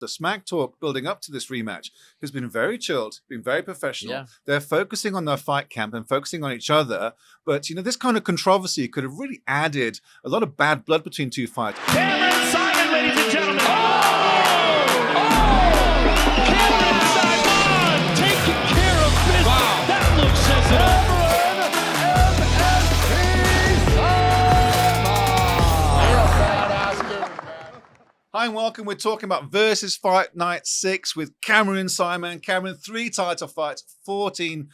The smack talk building up to this rematch has been very chilled, been very professional. Yeah. They're focusing on their fight camp and focusing on each other. But, this kind of controversy could have really added a lot of bad blood between two fighters. Cameron Saaiman, ladies and gentlemen. Cameron Saaiman taking care of business. Wow. That look says it all. Hi and welcome. We're talking about Versus Fight Night 6 with Cameron Saaiman. Cameron, 3 title fights, 14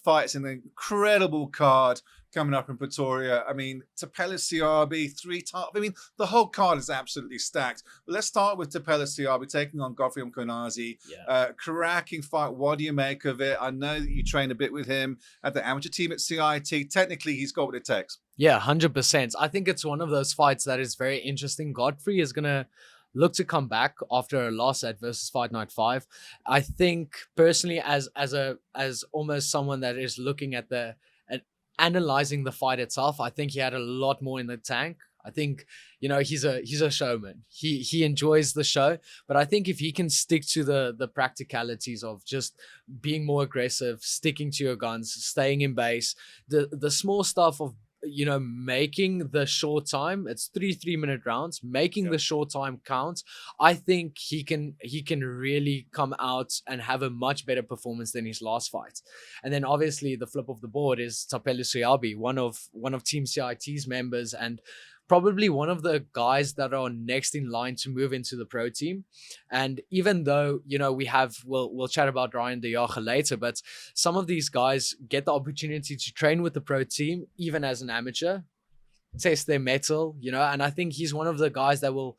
fights in an incredible card coming up in Pretoria. I mean, Thapelo Seabi, 3 titles. I mean, the whole card is absolutely stacked. But let's start with Thapelo Seabi taking on Godfrey Mkhwanazi. Cracking fight. What do you make of it? I know that you train a bit with him at the amateur team at CIT. Technically, he's got what it takes. Yeah, 100%. I think it's one of those fights that is very interesting. Godfrey is going to look to come back after a loss at Versus Fight Night 5. I think personally, as almost someone that is looking at analyzing the fight itself, I think he had a lot more in the tank. I think, he's a showman. He enjoys the show, but I think if he can stick to the practicalities of just being more aggressive, sticking to your guns, staying in base, the small stuff of making the short time, it's 3-minute rounds, making the short time count. I think he can really come out and have a much better performance than his last fight. And then obviously the flip of the board is Thapelo Seabi, one of Team CIT's members and probably one of the guys that are next in line to move into the pro team. And even though, we'll chat about Ryan de Jager later, but some of these guys get the opportunity to train with the pro team, even as an amateur, test their mettle, and I think he's one of the guys that will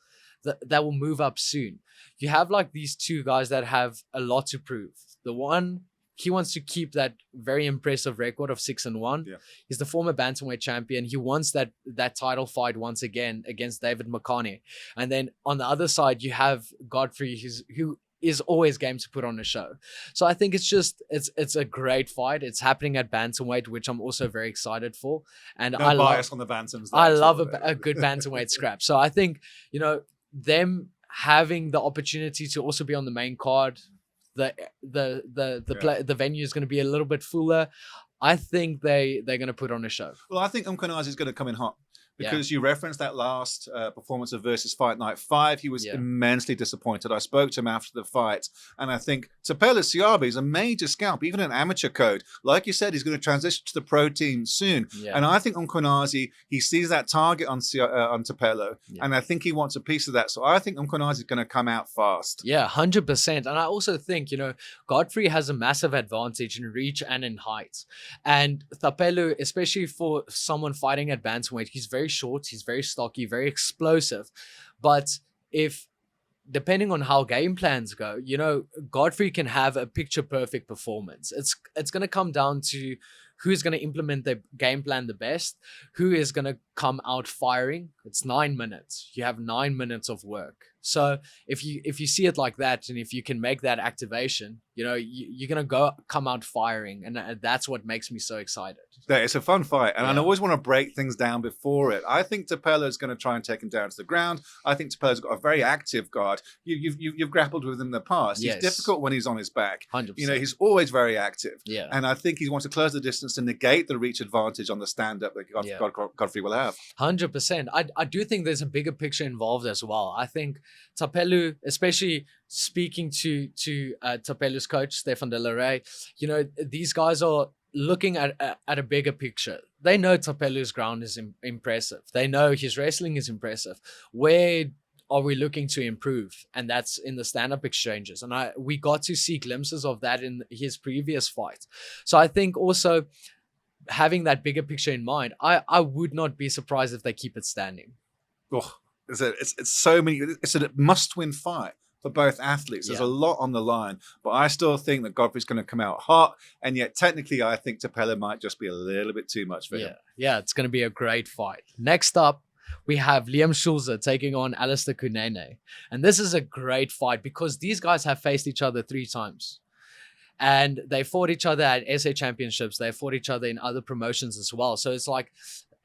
move up soon. You have like these 2 guys that have a lot to prove. The one, he wants to keep that very impressive record of 6-1. Yeah. He's the former bantamweight champion. He wants that title fight once again against David Mkhwanazi. And then on the other side, you have Godfrey, who is always game to put on a show. So I think it's a great fight. It's happening at bantamweight, which I'm also very excited for. And no bias on the bantams. I love a good bantamweight scrap. So I think them having the opportunity to also be on the main card. The venue is going to be a little bit fuller. I think they're going to put on a show. Well, I think Mkhwanazi is going to come in hot. Because you referenced that last performance of Versus Fight Night 5. He was immensely disappointed. I spoke to him after the fight. And I think Thapelo Seabi is a major scalp, even an amateur code. Like you said, he's going to transition to the pro team soon. Yeah. And I think Mkhwanazi, he sees that target on Thapelo. Yeah. And I think he wants a piece of that. So I think Mkhwanazi is going to come out fast. Yeah, 100%. And I also think, Godfrey has a massive advantage in reach and in height. And Thapelo, especially for someone fighting at bantamweight, he's very short, he's very stocky, very explosive. But depending on how game plans go, Godfrey can have a picture perfect performance. It's going to come down to who's going to implement the game plan the best, who is going to come out firing. It's 9 minutes. You have 9 minutes of work. So if you see it like that, and if you can make that activation, you're going to come out firing. And that's what makes me so excited. Yeah, it's a fun fight. And I always want to break things down before it. I think Thapelo is going to try and take him down to the ground. I think Tapelo's got a very active guard. You've grappled with him in the past. He's difficult when he's on his back. 100%. He's always very active. Yeah. And I think he wants to close the distance to negate the reach advantage on the stand-up that Godfrey will have. 100%. I do think there's a bigger picture involved as well. I think Thapelo, especially speaking to Thapelo's coach, Stefan De La Rey, these guys are looking at a bigger picture. They know Thapelo's ground is impressive. They know his wrestling is impressive. Where are we looking to improve? And that's in the stand-up exchanges. And we got to see glimpses of that in his previous fight. So I think also having that bigger picture in mind, I would not be surprised if they keep it standing. Oh, it's so many. It's a must-win fight for both athletes. There's a lot on the line, but I still think that Godfrey's going to come out hot. And yet, technically, I think Thapelo might just be a little bit too much for him. Yeah, it's going to be a great fight. Next up, we have Liam Shulze taking on Allistar Kunene. And this is a great fight because these guys have faced each other 3 times. And they fought each other at SA Championships. They fought each other in other promotions as well. So it's like,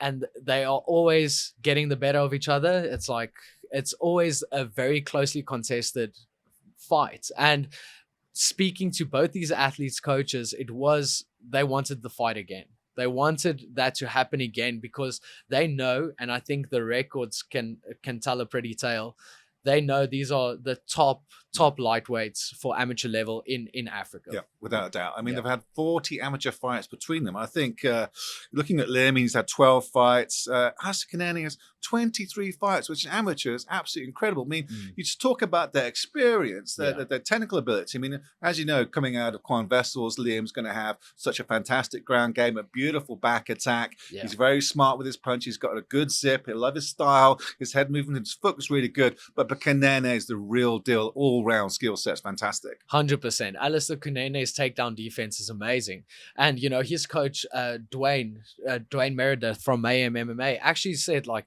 and they are always getting the better of each other. It's like, it's always a very closely contested fight. And speaking to both these athletes' coaches, they wanted the fight again. They wanted that to happen again because they know, and I think the records can tell a pretty tale. They know these are the top lightweights for amateur level in Africa. Yeah, without a doubt. I mean, Yeah. they've had 40 amateur fights between them. I think looking at Liam, he's had 12 fights. Kunene has 23 fights, which in amateur is absolutely incredible. I mean, you just talk about their experience, their technical ability. I mean, as you know, coming out of Quan Vessels, Liam's going to have such a fantastic ground game, a beautiful back attack. Yeah. He's very smart with his punch. He's got a good zip. I love his style. His head movement, his foot was really good. But Kunene is the real deal. All-round skill set's fantastic. 100%. Allistar Kunene's takedown defense is amazing. And, you know, his coach, Dwayne Meredith from Mayhem MMA actually said, like,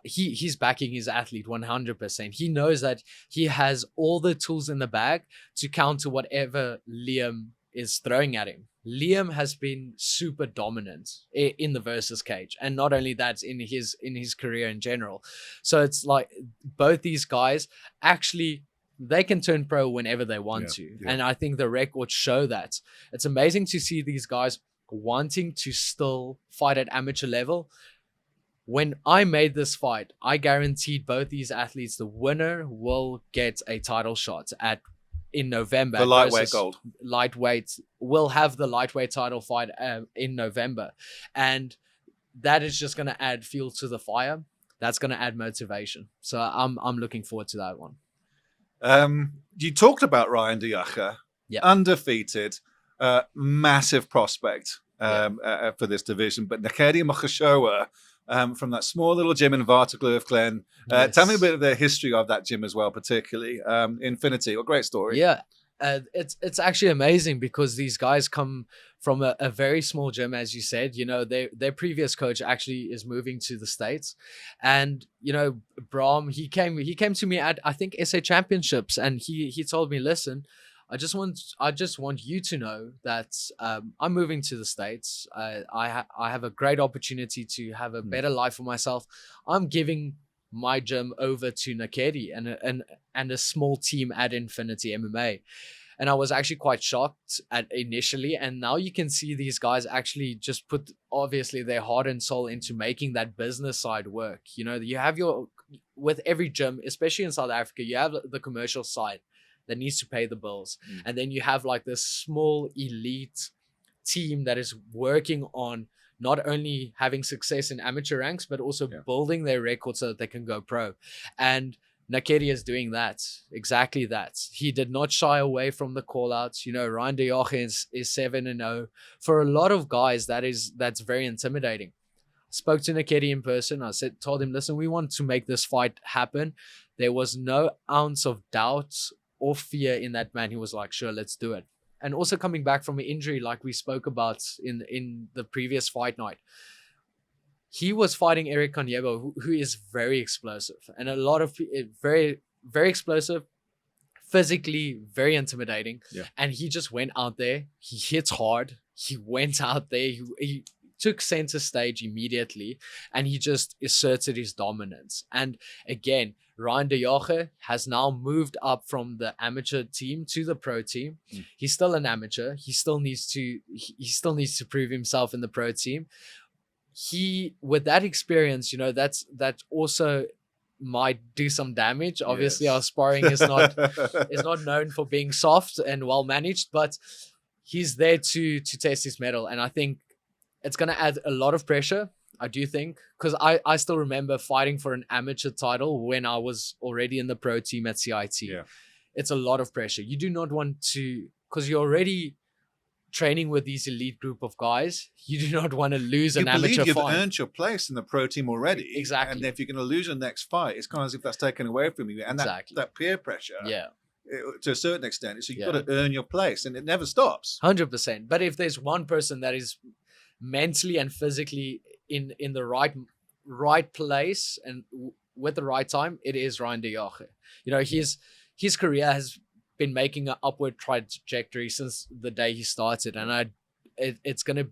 he's backing his athlete 100%. He knows that he has all the tools in the bag to counter whatever Liam is throwing at him. Liam has been super dominant in the versus cage, and not only that, in his career in general. So it's like both these guys actually, they can turn pro whenever they want to. And I think the records show that. It's amazing to see these guys wanting to still fight at amateur level. When I made this fight, I guaranteed both these athletes the winner will get a title shot in November. The lightweight gold. Lightweight will have the lightweight title fight in November. And that is just going to add fuel to the fire. That's going to add motivation. So I'm looking forward to that one. You talked about Ryan de Jager, undefeated, massive prospect for this division. But Nakedi Mogashoa, from that small little gym in Waterkloof, Glen. Tell me a bit of the history of that gym as well, particularly Infinity. What a great story. Yeah, it's actually amazing because these guys come from a very small gym, as you said. You know, their previous coach actually is moving to the States, and you know, Brahm, he came to me at, I think, SA Championships, and he told me, listen, I just want you to know that I'm moving to the States. I have a great opportunity to have a better life for myself. I'm giving my gym over to Nakedi and a small team at Infinity MMA. And I was actually quite shocked initially. And now you can see these guys actually just put, obviously, their heart and soul into making that business side work. You know, you have with every gym, especially in South Africa, you have the commercial side that needs to pay the bills. And then you have like this small elite team that is working on not only having success in amateur ranks, but also building their record so that they can go pro. And Nakedi is doing that, exactly that. He did not shy away from the call-outs. You know, Ryan de Jager is 7-0. For a lot of guys, that's very intimidating. Spoke to Nakedi in person. I told him, listen, we want to make this fight happen. There was no ounce of doubt or fear in that man. He was like, sure, let's do it. And also coming back from an injury like we spoke about in the previous fight night, he was fighting Eric Kanyebo, who is very explosive, and a lot of very, very explosive, physically very intimidating. And he just went out there. He hit hard. He went out there. He took center stage immediately, and he just asserted his dominance. And again, Ryan de Jager has now moved up from the amateur team to the pro team. He's still an amateur. He still needs to prove himself in the pro team. With that experience, you know, that also might do some damage. Obviously, our sparring is not known for being soft and well managed, but he's there to test his mettle, and I think it's going to add a lot of pressure. I do think, because I still remember fighting for an amateur title when I was already in the pro team at CIT. It's a lot of pressure. You do not want to, because you're already training with these elite group of guys, you do not want to lose an amateur you've fight. earned your place in the pro team already. Exactly. And if you're going to lose your next fight, it's kind of as if that's taken away from you. And that peer pressure, to a certain extent, so you've got to earn your place, and it never stops. 100%. But if there's one person that is mentally and physically in the right place and with the right time, it is Ryan de Jager. You know, his career has been making an upward trajectory since the day he started, and it's gonna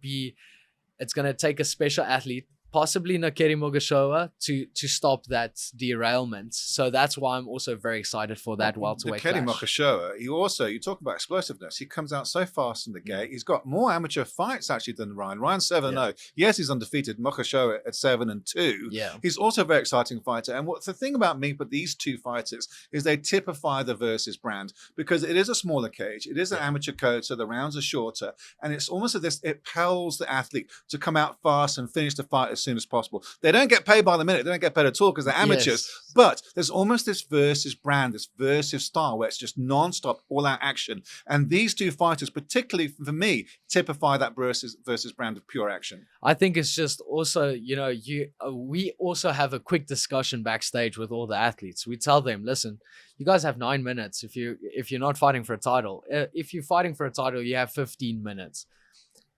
take a special athlete possibly Nakedi Mogashoa to stop that derailment. So that's why I'm also very excited for that welterweight Nakedi clash. Mogashoa, you talk about explosiveness. He comes out so fast in the gate. He's got more amateur fights actually than Ryan. Ryan's 7-0. Yes, he's undefeated. Mogashoa at 7-2. Yeah. He's also a very exciting fighter. And what's the thing about me with these two fighters is they typify the versus brand because it is a smaller cage. It is an amateur code, so the rounds are shorter. And it's almost as this, it compels the athlete to come out fast and finish the fight as soon as possible. They don't get paid by the minute. They don't get paid at all because they're amateurs. Yes. But there's almost this versus brand, this versus style where it's just non-stop, all-out action. And these two fighters, particularly for me, typify that versus brand of pure action. I think it's just also, we also have a quick discussion backstage with all the athletes. We tell them, listen, you guys have 9 minutes if you're not fighting for a title. If you're fighting for a title, you have 15 minutes.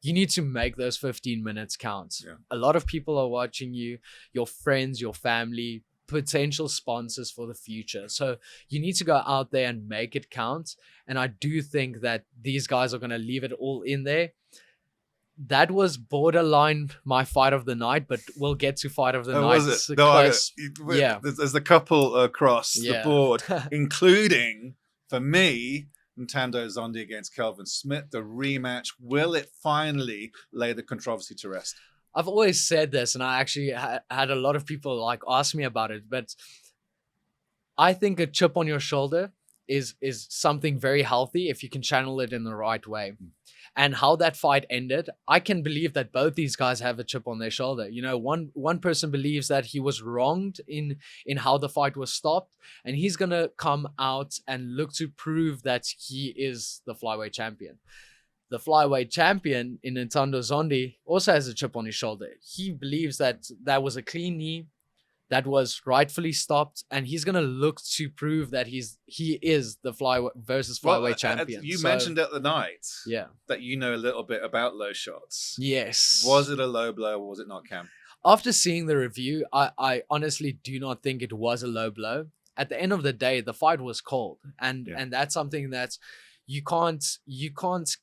You need to make those 15 minutes count. Yeah. A lot of people are watching you, your friends, your family, potential sponsors for the future. So you need to go out there and make it count. And I do think that these guys are going to leave it all in there. That was borderline my fight of the night, but we'll get to fight of the night. Was it? No, there's a couple across the board, including, for me, Ntando Zondi against Kelvin Smit, the rematch. Will it finally lay the controversy to rest? I've always said this, and I actually had a lot of people ask me about it, but I think a chip on your shoulder is something very healthy if you can channel it in the right way. And how that fight ended, I can believe that both these guys have a chip on their shoulder. One person believes that he was wronged in how the fight was stopped, and he's going to come out and look to prove that he is the flyweight champion. The flyweight champion in Ntando Zondi also has a chip on his shoulder. He believes that was a clean knee that was rightfully stopped, and he's going to look to prove that he is the flyweight champion. You mentioned at the night that you know a little bit about low shots. Yes. Was it a low blow or was it not, Cam? After seeing the review, I honestly do not think it was a low blow. At the end of the day, the fight was called, and that's something that you can't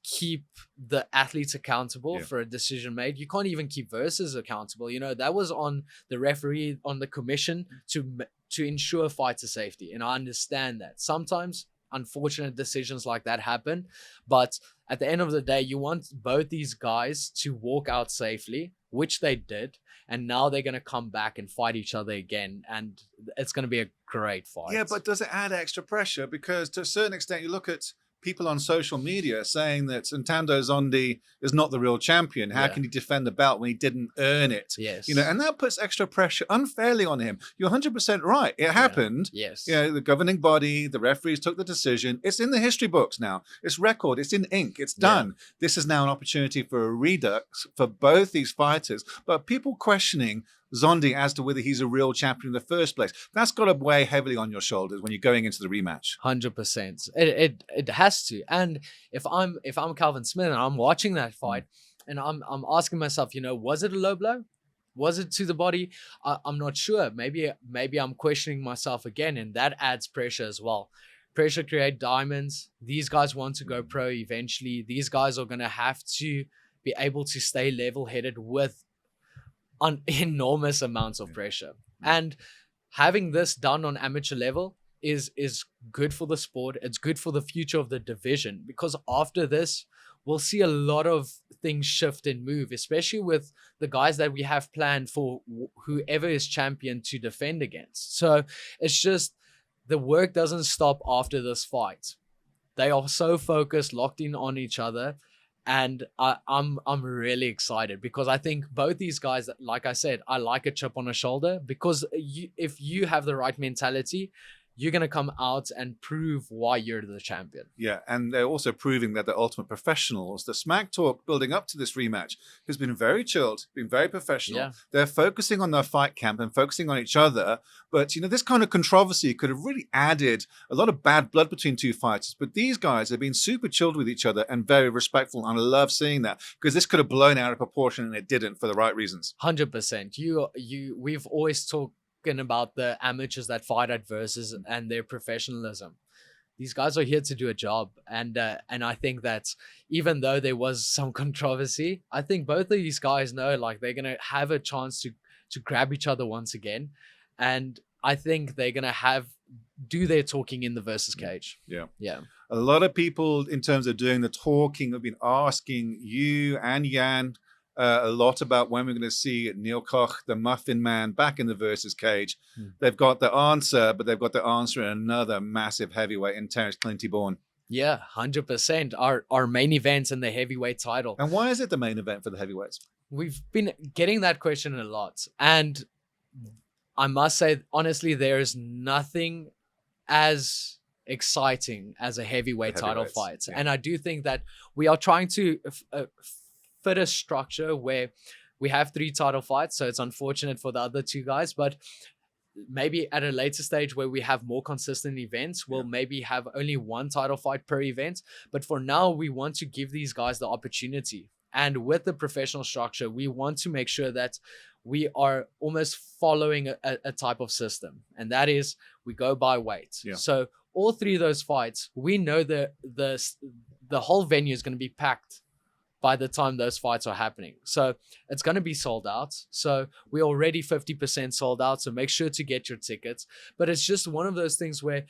keep the athletes accountable for a decision made. You can't even keep versus accountable. That was on the referee, on the commission to ensure fighter safety. And I understand that sometimes unfortunate decisions like that happen, but at the end of the day, you want both these guys to walk out safely, which they did. And now they're going to come back and fight each other again. And it's going to be a great fight. Yeah, but does it add extra pressure? Because to a certain extent, you look at people on social media saying that Ntando Zondi is not the real champion. How can he defend the belt when he didn't earn it? Yes. And that puts extra pressure unfairly on him. You're 100% right. It happened. Yes. The governing body, the referees took the decision. It's in the history books now. It's record. It's in ink. It's done. This is now an opportunity for a redux for both these fighters. But people questioning Zondi as to whether he's a real champion in the first place, that's got to weigh heavily on your shoulders when you're going into the rematch. 100%. It has to. And if I'm Kelvin Smit and I'm watching that fight and I'm asking myself, was it a low blow? Was it to the body? I'm not sure. Maybe I'm questioning myself again, and that adds pressure as well. Pressure create diamonds. These guys want to go pro eventually. These guys are going to have to be able to stay level-headed with enormous amounts of pressure. And having this done on amateur level is good for the sport. It's good for the future of the division, because after this, we'll see a lot of things shift and move, especially with the guys that we have planned for whoever is champion to defend against. So it's just the work doesn't stop after this fight. They are so focused, locked in on each other. And I'm really excited because I think both these guys, like I said, I like a chip on a shoulder, because if you have the right mentality, you're going to come out and prove why you're the champion. Yeah, and they're also proving that they're ultimate professionals. The Smack Talk building up to this rematch has been very chilled, been very professional. Yeah. They're focusing on their fight camp and focusing on each other. But, this kind of controversy could have really added a lot of bad blood between two fighters. But these guys have been super chilled with each other and very respectful. And I love seeing that, because this could have blown out of proportion, and it didn't, for the right reasons. 100%. We've always talked about the amateurs that fight at versus and their professionalism. these guys are here to do a job, and I think that even though there was some controversy, I think both of these guys know like they're gonna have a chance to grab each other once again, and I think they're gonna do their talking in the versus cage. Yeah. A lot of people, in terms of doing the talking, have been asking you and Jan a lot about when we're going to see Neil Koch, the Muffin Man, back in the versus cage. They've got the answer, but they've got the answer in another massive heavyweight in Terrence Clinty-Born. Yeah, 100%. Our main event in the heavyweight title. And why is it the main event for the heavyweights? We've been getting that question a lot. And I must say, honestly, there is nothing as exciting as a heavyweight title fight. Yeah. And I do think that we are trying to fit a structure where we have 3 title fights. So it's unfortunate for the other 2 guys, but maybe at a later stage where we have more consistent events, we'll maybe have only 1 title fight per event. But for now, we want to give these guys the opportunity. And with the professional structure, we want to make sure that we are almost following a type of system. And that is, we go by weight. Yeah. So all 3 of those fights, we know the whole venue is going to be packed by the time those fights are happening. So it's going to be sold out. So we're already 50% sold out. So make sure to get your tickets. But it's just one of those things where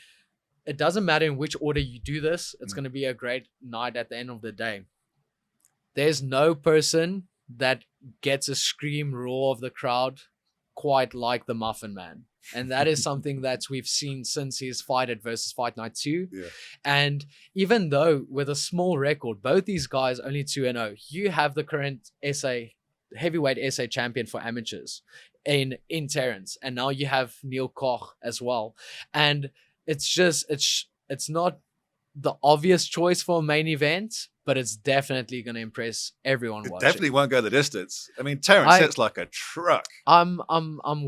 it doesn't matter in which order you do this. It's going to be a great night at the end of the day. There's no person that gets a scream roar of the crowd quite like the Muffin Man. And that is something that we've seen since his fight at Versus Fight Night 2. Yeah. And even though with a small record, both these guys only 2-0, you have the current heavyweight SA champion for amateurs in Terrence. And now you have Neil Koch as well. And it's just, it's not the obvious choice for a main event, but it's definitely going to impress everyone watching. Definitely won't go the distance. I mean, Terrence hits like a truck. I'm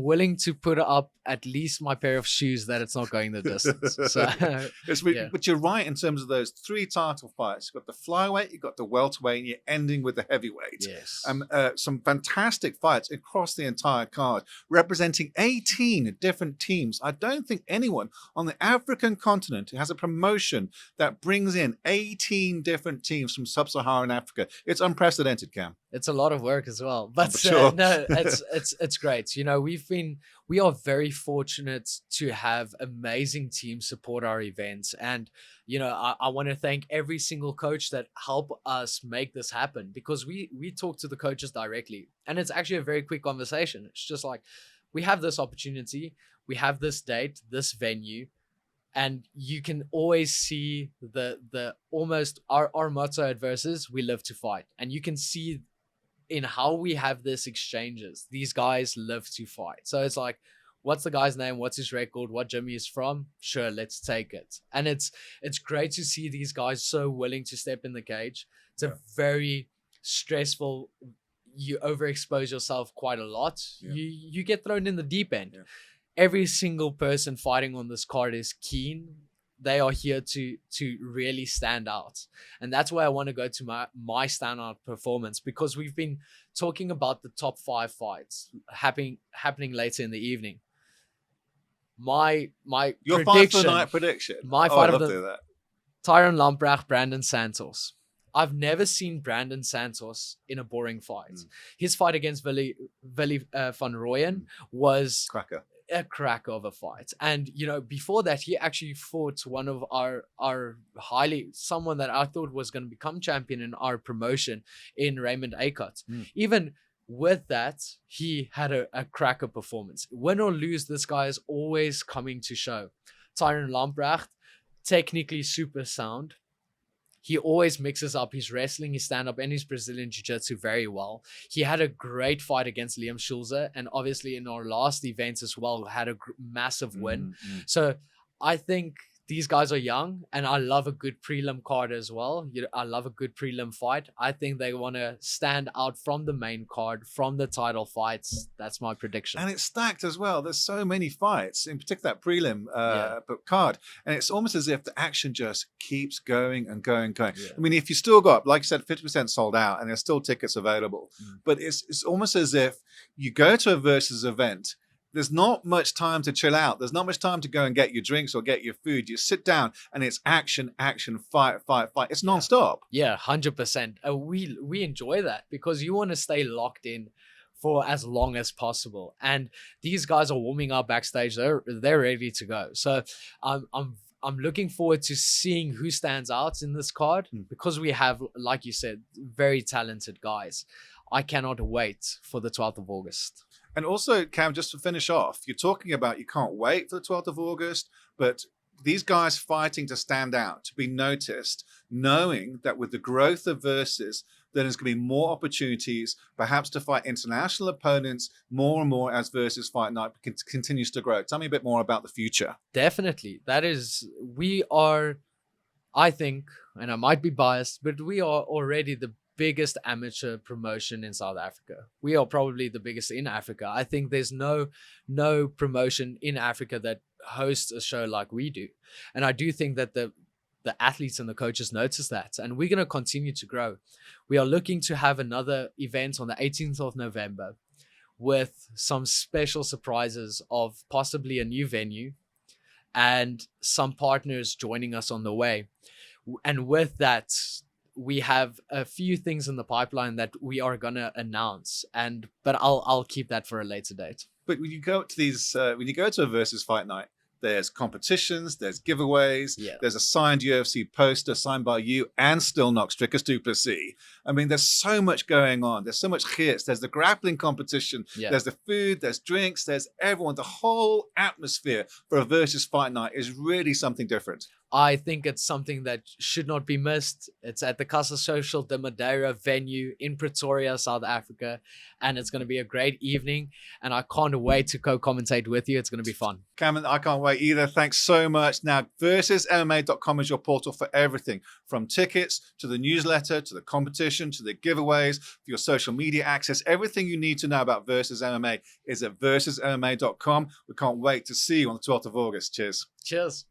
willing to put up at least my pair of shoes that it's not going the distance. So, But you're right in terms of those 3 title fights. You've got the flyweight, you've got the welterweight, and you're ending with the heavyweight. Yes. Some fantastic fights across the entire card, representing 18 different teams. I don't think anyone on the African continent has a promotion that brings in 18 different teams from sub-Saharan Africa. It's unprecedented, Cam. It's a lot of work as well, but sure. No, it's great. You know, we are very fortunate to have amazing teams support our events, and you know, I want to thank every single coach that helped us make this happen, because we talk to the coaches directly, and it's actually a very quick conversation. It's just like, we have this opportunity, we have this date, this venue. And you can always see the almost our motto at Versus, we live to fight. And you can see in how we have this exchanges, these guys live to fight. So it's like, what's the guy's name? What's his record? What gym he's from? Sure, let's take it. And it's great to see these guys so willing to step in the cage. It's a very stressful, you overexpose yourself quite a lot. Yeah. You get thrown in the deep end. Yeah. Every single person fighting on this card is keen. They are here to really stand out. And that's why I want to go to my standout performance, because we've been talking about the top 5 fights happening later in the evening. Your fight for the night prediction. My fight of the Tyron Lamprecht, Brandon Santos. I've never seen Brandon Santos in a boring fight. His fight against Willie van Rooyen was a crack of a fight. And, you know, before that, he actually fought one of our someone that I thought was going to become champion in our promotion in Raymond Akot. Even with that, he had a cracker performance. Win or lose, this guy is always coming to show. Tyron Lamprecht, technically super sound. He always mixes up his wrestling, his stand-up, and his Brazilian Jiu-Jitsu very well. He had a great fight against Liam Shulze, and obviously in our last events as well, had a massive win. So I think these guys are young, and I love a good prelim card as well. I love a good prelim fight. I think they want to stand out from the main card, from the title fights. That's my prediction. And it's stacked as well. There's so many fights, in particular that prelim card. And it's almost as if the action just keeps going and going. Yeah. I mean, if you still got, like I said, 50% sold out, and there's still tickets available. But it's almost as if you go to a Versus event, there's not much time to chill out. There's not much time to go and get your drinks or get your food. You sit down and it's action, action, fight, fight, fight. It's nonstop. Yeah, 100%. We enjoy that because you want to stay locked in for as long as possible. And these guys are warming up backstage. They're ready to go. So I'm looking forward to seeing who stands out in this card because we have, like you said, very talented guys. I cannot wait for the 12th of August. And also, Cam, just to finish off, you're talking about you can't wait for the 12th of August, but these guys fighting to stand out, to be noticed, knowing that with the growth of Versus, then there's going to be more opportunities, perhaps to fight international opponents more and more as Versus Fight Night continues to grow. Tell me a bit more about the future. Definitely. We are, I think, and I might be biased, but we are already the biggest amateur promotion in South Africa. We are probably the biggest in Africa. I think there's no promotion in Africa that hosts a show like we do. And I do think that the athletes and the coaches notice that. And we're going to continue to grow. We are looking to have another event on the 18th of November with some special surprises of possibly a new venue and some partners joining us on the way. And with that, we have a few things in the pipeline that we are going to announce, but I'll keep that for a later date. But when you go to these, when you go to a Versus Fight Night, there's competitions, there's giveaways, there's a signed UFC poster signed by you and Still Knox Strickus du Plessis. I mean, there's so much going on. There's so much hits. There's the grappling competition. There's the food. There's drinks. There's everyone. The whole atmosphere for a Versus Fight Night is really something different. I think it's something that should not be missed. It's at the Casa Social de Madeira venue in Pretoria, South Africa, and it's going to be a great evening, and I can't wait to co-commentate with you. It's going to be fun. Cameron, I can't wait either. Thanks so much. Now, versusmma.com is your portal for everything, from tickets to the newsletter, to the competition, to the giveaways, for your social media access. Everything you need to know about Versus MMA is at versusmma.com. We can't wait to see you on the 12th of August. Cheers. Cheers.